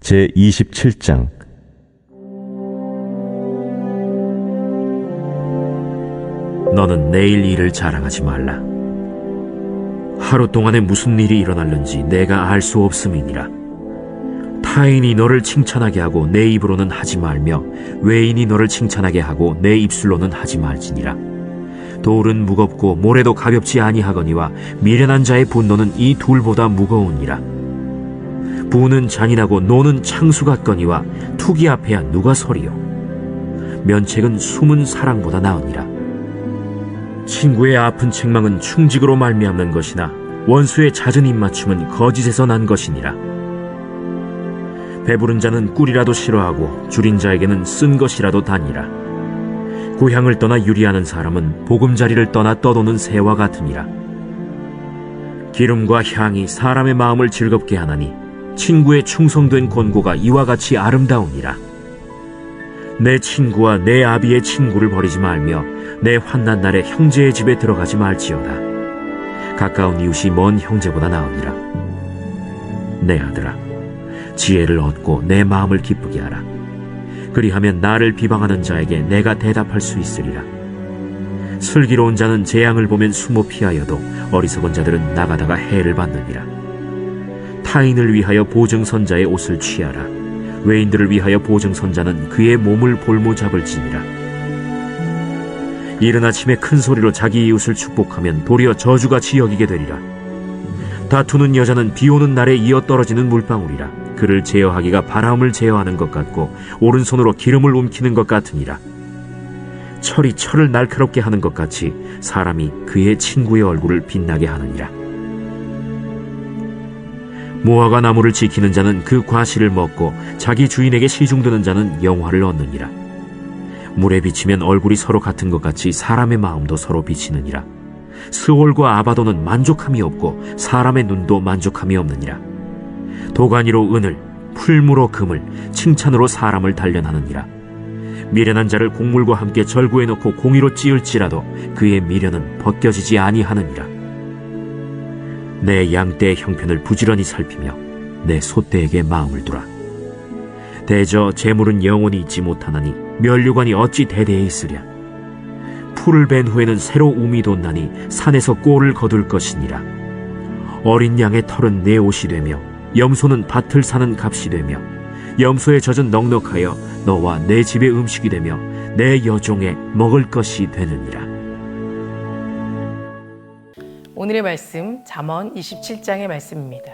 제27장. 너는 내일 일을 자랑하지 말라. 하루 동안에 무슨 일이 일어날는지 내가 알 수 없음이니라. 타인이 너를 칭찬하게 하고 내 입으로는 하지 말며 외인이 너를 칭찬하게 하고 내 입술로는 하지 말지니라. 돌은 무겁고 모래도 가볍지 아니하거니와 미련한 자의 분노는 이 둘보다 무거우니라. 부는 잔인하고 노는 창수 같거니와 투기 앞에야 누가 서리요. 면책은 숨은 사랑보다 나으니라. 친구의 아픈 책망은 충직으로 말미암는 것이나 원수의 잦은 입맞춤은 거짓에서 난 것이니라. 배부른 자는 꿀이라도 싫어하고 줄인 자에게는 쓴 것이라도 다니라. 고향을 떠나 유리하는 사람은 보금자리를 떠나 떠도는 새와 같으니라. 기름과 향이 사람의 마음을 즐겁게 하나니 친구의 충성된 권고가 이와 같이 아름다우니라. 내 친구와 내 아비의 친구를 버리지 말며 내 환난 날에 형제의 집에 들어가지 말지어다. 가까운 이웃이 먼 형제보다 나으니라. 내 아들아, 지혜를 얻고 내 마음을 기쁘게 하라. 그리하면 나를 비방하는 자에게 내가 대답할 수 있으리라. 슬기로운 자는 재앙을 보면 숨어 피하여도 어리석은 자들은 나가다가 해를 받느니라. 타인을 위하여 보증선자의 옷을 취하라. 외인들을 위하여 보증선자는 그의 몸을 볼모 잡을지니라. 이른 아침에 큰 소리로 자기 이웃을 축복하면 도리어 저주같이 여기게 되리라. 다투는 여자는 비 오는 날에 이어 떨어지는 물방울이라. 그를 제어하기가 바람을 제어하는 것 같고 오른손으로 기름을 움키는 것 같으니라. 철이 철을 날카롭게 하는 것 같이 사람이 그의 친구의 얼굴을 빛나게 하느니라. 무화과 나무를 지키는 자는 그 과실을 먹고 자기 주인에게 시중드는 자는 영화를 얻느니라. 물에 비치면 얼굴이 서로 같은 것 같이 사람의 마음도 서로 비치느니라. 스올과 아바도는 만족함이 없고 사람의 눈도 만족함이 없느니라. 도가니로 은을, 풀무로 금을, 칭찬으로 사람을 단련하느니라. 미련한 자를 곡물과 함께 절구해 놓고 공의로 찌을지라도 그의 미련은 벗겨지지 아니하느니라. 내 양떼의 형편을 부지런히 살피며 내 소떼에게 마음을 두라. 대저 재물은 영원히 있지 못하나니 면류관이 어찌 대대에 있으랴. 풀을 벤 후에는 새로 움이 돋나니 산에서 꼴을 거둘 것이니라. 어린 양의 털은 내 옷이 되며 염소는 밭을 사는 값이 되며 염소의 젖은 넉넉하여 너와 내 집의 음식이 되며 내 여종의 먹을 것이 되느니라. 오늘의 말씀 잠언 27장의 말씀입니다.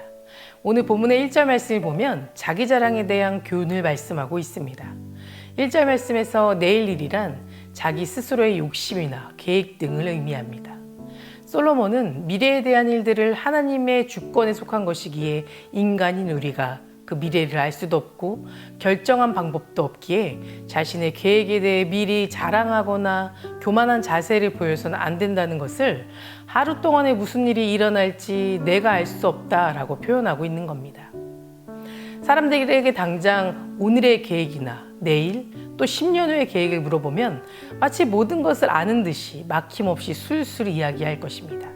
오늘 본문의 1절 말씀을 보면 자기 자랑에 대한 교훈을 말씀하고 있습니다. 1절 말씀에서 내일 일이란 자기 스스로의 욕심이나 계획 등을 의미합니다. 솔로몬은 미래에 대한 일들을 하나님의 주권에 속한 것이기에 인간인 우리가 그 미래를 알 수도 없고 결정한 방법도 없기에 자신의 계획에 대해 미리 자랑하거나 교만한 자세를 보여서는 안 된다는 것을 하루 동안에 무슨 일이 일어날지 내가 알 수 없다라고 표현하고 있는 겁니다. 사람들에게 당장 오늘의 계획이나 내일 또 10년 후의 계획을 물어보면 마치 모든 것을 아는 듯이 막힘없이 술술 이야기할 것입니다.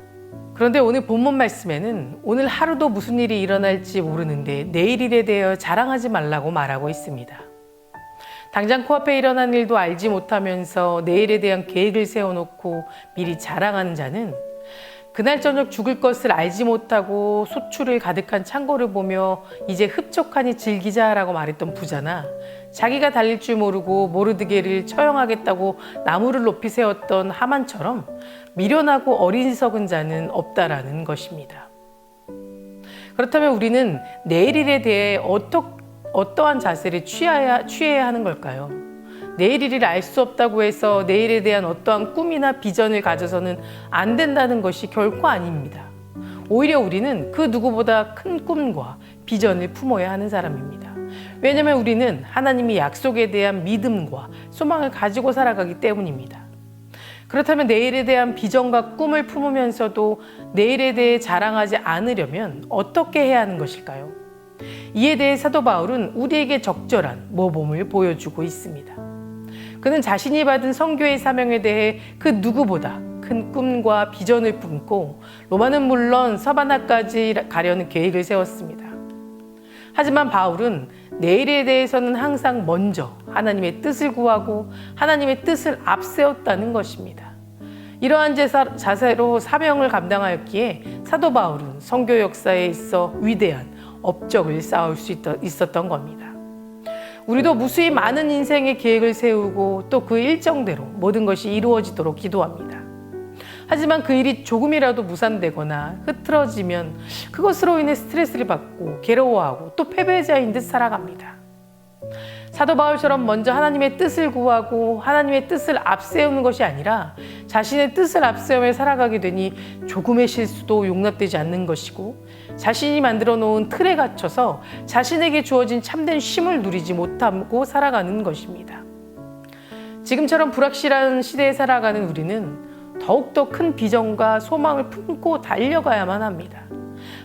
그런데 오늘 본문 말씀에는 오늘 하루도 무슨 일이 일어날지 모르는데 내일 일에 대해 자랑하지 말라고 말하고 있습니다. 당장 코앞에 일어난 일도 알지 못하면서 내일에 대한 계획을 세워놓고 미리 자랑하는 자는 그날 저녁 죽을 것을 알지 못하고 소출을 가득한 창고를 보며 이제 흡족하니 즐기자라고 말했던 부자나 자기가 달릴 줄 모르고 모르드게를 처형하겠다고 나무를 높이 세웠던 하만처럼 미련하고 어리석은 자는 없다라는 것입니다. 그렇다면 우리는 내일 일에 대해 어떠한 자세를 취해야 하는 걸까요? 내일 일을 알 수 없다고 해서 내일에 대한 어떠한 꿈이나 비전을 가져서는 안 된다는 것이 결코 아닙니다. 오히려 우리는 그 누구보다 큰 꿈과 비전을 품어야 하는 사람입니다. 왜냐하면 우리는 하나님의 약속에 대한 믿음과 소망을 가지고 살아가기 때문입니다. 그렇다면 내일에 대한 비전과 꿈을 품으면서도 내일에 대해 자랑하지 않으려면 어떻게 해야 하는 것일까요? 이에 대해 사도 바울은 우리에게 적절한 모범을 보여주고 있습니다. 그는 자신이 받은 선교의 사명에 대해 그 누구보다 큰 꿈과 비전을 품고 로마는 물론 서바나까지 가려는 계획을 세웠습니다. 하지만 바울은 내일에 대해서는 항상 먼저 하나님의 뜻을 구하고 하나님의 뜻을 앞세웠다는 것입니다. 이러한 자세로 사명을 감당하였기에 사도 바울은 선교 역사에 있어 위대한 업적을 쌓을 수 있었던 겁니다. 우리도 무수히 많은 인생의 계획을 세우고 또 그 일정대로 모든 것이 이루어지도록 기도합니다. 하지만 그 일이 조금이라도 무산되거나 흐트러지면 그것으로 인해 스트레스를 받고 괴로워하고 또 패배자인 듯 살아갑니다. 사도 바울처럼 먼저 하나님의 뜻을 구하고 하나님의 뜻을 앞세우는 것이 아니라 자신의 뜻을 앞세우며 살아가게 되니 조금의 실수도 용납되지 않는 것이고 자신이 만들어 놓은 틀에 갇혀서 자신에게 주어진 참된 쉼을 누리지 못하고 살아가는 것입니다. 지금처럼 불확실한 시대에 살아가는 우리는 더욱더 큰 비전과 소망을 품고 달려가야만 합니다.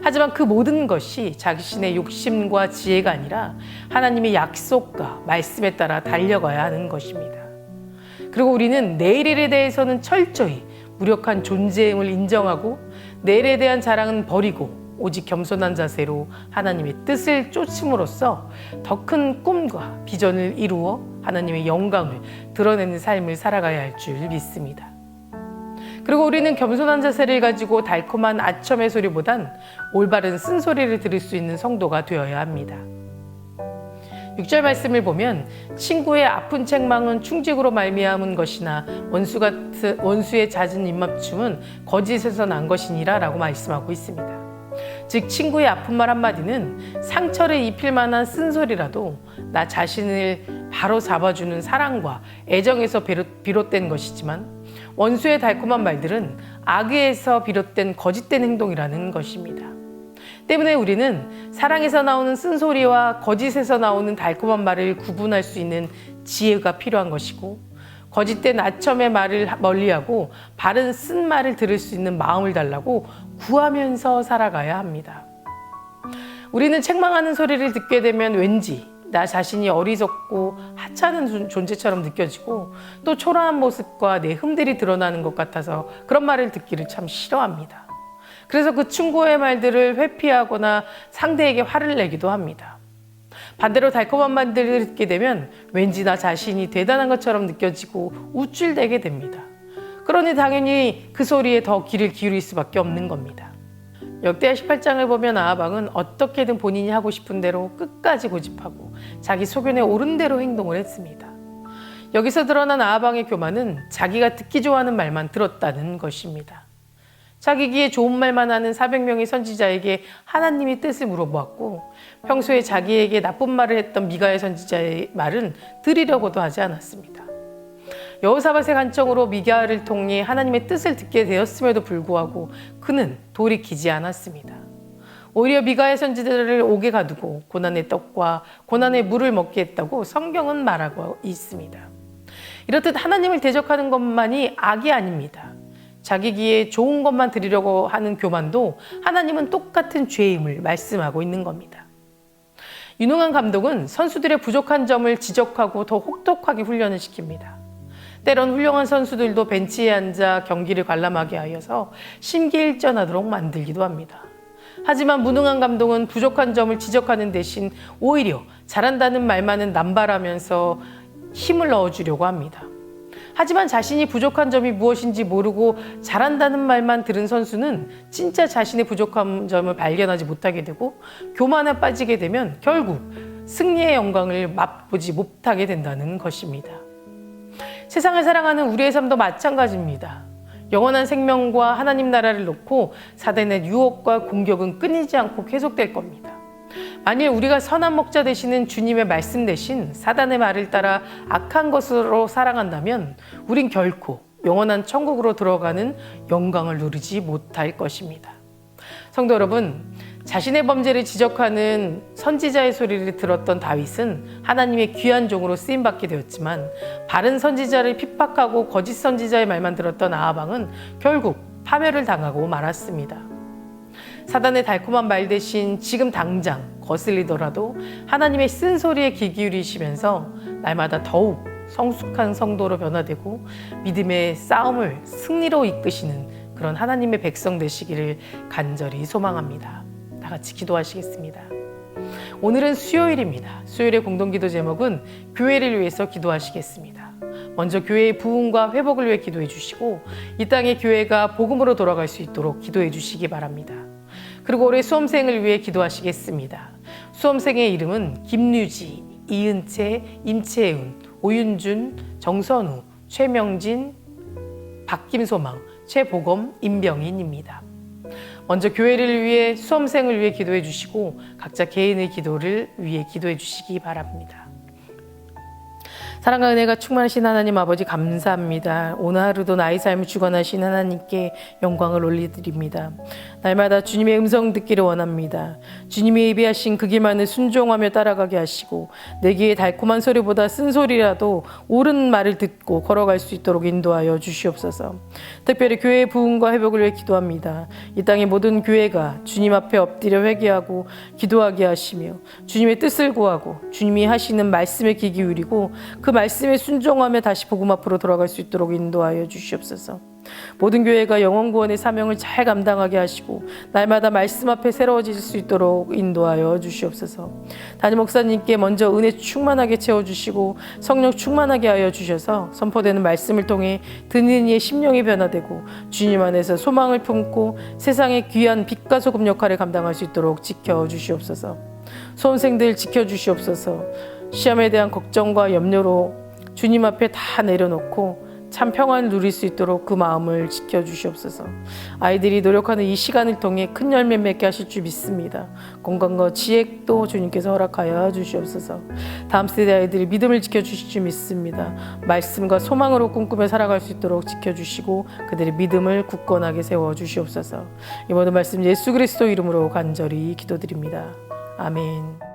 하지만 그 모든 것이 자신의 욕심과 지혜가 아니라 하나님의 약속과 말씀에 따라 달려가야 하는 것입니다. 그리고 우리는 내일에 대해서는 철저히 무력한 존재임을 인정하고 내일에 대한 자랑은 버리고 오직 겸손한 자세로 하나님의 뜻을 쫓음으로써 더 큰 꿈과 비전을 이루어 하나님의 영광을 드러내는 삶을 살아가야 할 줄 믿습니다. 그리고 우리는 겸손한 자세를 가지고 달콤한 아첨의 소리보단 올바른 쓴소리를 들을 수 있는 성도가 되어야 합니다. 6절 말씀을 보면 친구의 아픈 책망은 충직으로 말미암은 것이나 원수의 잦은 입맞춤은 거짓에서 난 것이니라 라고 말씀하고 있습니다. 즉 친구의 아픈 말 한마디는 상처를 입힐 만한 쓴소리라도 나 자신을 바로 잡아주는 사랑과 애정에서 비롯된 것이지만 원수의 달콤한 말들은 악의에서 비롯된 거짓된 행동이라는 것입니다. 때문에 우리는 사랑에서 나오는 쓴소리와 거짓에서 나오는 달콤한 말을 구분할 수 있는 지혜가 필요한 것이고 거짓된 아첨의 말을 멀리하고 바른 쓴 말을 들을 수 있는 마음을 달라고 구하면서 살아가야 합니다. 우리는 책망하는 소리를 듣게 되면 왠지 나 자신이 어리석고 하찮은 존재처럼 느껴지고 또 초라한 모습과 내 흠들이 드러나는 것 같아서 그런 말을 듣기를 참 싫어합니다. 그래서 그 충고의 말들을 회피하거나 상대에게 화를 내기도 합니다. 반대로 달콤한 말들을 듣게 되면 왠지 나 자신이 대단한 것처럼 느껴지고 우쭐대게 됩니다. 그러니 당연히 그 소리에 더 귀를 기울일 수밖에 없는 겁니다. 역대하 18장을 보면 아하방은 어떻게든 본인이 하고 싶은 대로 끝까지 고집하고 자기 소견에 옳은 대로 행동을 했습니다. 여기서 드러난 아하방의 교만은 자기가 듣기 좋아하는 말만 들었다는 것입니다. 자기 귀에 좋은 말만 하는 400명의 선지자에게 하나님의 뜻을 물어보았고 평소에 자기에게 나쁜 말을 했던 미가의 선지자의 말은 들으려고도 하지 않았습니다. 여호사밧의 간청으로 미가를 통해 하나님의 뜻을 듣게 되었음에도 불구하고 그는 돌이키지 않았습니다. 오히려 미가의 선지자를 옥에 가두고 고난의 떡과 고난의 물을 먹게 했다고 성경은 말하고 있습니다. 이렇듯 하나님을 대적하는 것만이 악이 아닙니다. 자기 귀에 좋은 것만 들으려고 하는 교만도 하나님은 똑같은 죄임을 말씀하고 있는 겁니다. 유능한 감독은 선수들의 부족한 점을 지적하고 더 혹독하게 훈련을 시킵니다. 때론 훌륭한 선수들도 벤치에 앉아 경기를 관람하게 하여서 심기일전하도록 만들기도 합니다. 하지만 무능한 감독은 부족한 점을 지적하는 대신 오히려 잘한다는 말만은 남발하면서 힘을 넣어주려고 합니다. 하지만 자신이 부족한 점이 무엇인지 모르고 잘한다는 말만 들은 선수는 진짜 자신의 부족한 점을 발견하지 못하게 되고 교만에 빠지게 되면 결국 승리의 영광을 맛보지 못하게 된다는 것입니다. 세상을 사랑하는 우리의 삶도 마찬가지입니다. 영원한 생명과 하나님 나라를 놓고 사단의 유혹과 공격은 끊이지 않고 계속될 겁니다. 만일 우리가 선한 목자 되시는 주님의 말씀 대신 사단의 말을 따라 악한 것으로 살아간다면 우린 결코 영원한 천국으로 들어가는 영광을 누리지 못할 것입니다. 성도 여러분, 자신의 범죄를 지적하는 선지자의 소리를 들었던 다윗은 하나님의 귀한 종으로 쓰임받게 되었지만 바른 선지자를 핍박하고 거짓 선지자의 말만 들었던 아하방은 결국 파멸을 당하고 말았습니다. 사단의 달콤한 말 대신 지금 당장 거슬리더라도 하나님의 쓴소리에 귀 기울이시면서 날마다 더욱 성숙한 성도로 변화되고 믿음의 싸움을 승리로 이끄시는 그런 하나님의 백성 되시기를 간절히 소망합니다. 다 같이 기도하시겠습니다. 오늘은 수요일입니다. 수요일의 공동기도 제목은 교회를 위해서 기도하시겠습니다. 먼저 교회의 부흥과 회복을 위해 기도해 주시고 이 땅의 교회가 복음으로 돌아갈 수 있도록 기도해 주시기 바랍니다. 그리고 올해 수험생을 위해 기도하시겠습니다. 수험생의 이름은 김유지, 이은채, 임채은, 오윤준, 정선우, 최명진, 박김소망, 최보검, 임병인입니다. 먼저 교회를 위해 수험생을 위해 기도해 주시고 각자 개인의 기도를 위해 기도해 주시기 바랍니다. 사랑과 은혜가 충만하신 하나님 아버지 감사합니다. 오늘 하루도 나의 삶을 주관하신 하나님께 영광을 올려드립니다. 날마다 주님의 음성 듣기를 원합니다. 주님이 예비하신 그 길만을 순종하며 따라가게 하시고 내 귀에 달콤한 소리보다 쓴 소리라도 옳은 말을 듣고 걸어갈 수 있도록 인도하여 주시옵소서. 특별히 교회의 부흥과 회복을 위해 기도합니다. 이 땅의 모든 교회가 주님 앞에 엎드려 회개하고 기도하게 하시며 주님의 뜻을 구하고 주님이 하시는 말씀에 귀 기울이고 그 말씀에 순종하며 다시 복음 앞으로 돌아갈 수 있도록 인도하여 주시옵소서. 모든 교회가 영혼 구원의 사명을 잘 감당하게 하시고 날마다 말씀 앞에 새로워질 수 있도록 인도하여 주시옵소서. 담임 목사님께 먼저 은혜 충만하게 채워주시고 성령 충만하게 하여 주셔서 선포되는 말씀을 통해 듣는 이의 심령이 변화되고 주님 안에서 소망을 품고 세상의 귀한 빛과 소금 역할을 감당할 수 있도록 지켜주시옵소서. 수험생들 지켜주시옵소서. 시험에 대한 걱정과 염려로 주님 앞에 다 내려놓고 참 평안을 누릴 수 있도록 그 마음을 지켜주시옵소서. 아이들이 노력하는 이 시간을 통해 큰 열매 맺게 하실 줄 믿습니다. 건강과 지혜도 주님께서 허락하여 주시옵소서. 다음 세대 아이들이 믿음을 지켜주실 줄 믿습니다. 말씀과 소망으로 꿈꾸며 살아갈 수 있도록 지켜주시고 그들의 믿음을 굳건하게 세워주시옵소서. 이 모든 말씀 예수 그리스도 이름으로 간절히 기도드립니다. 아멘.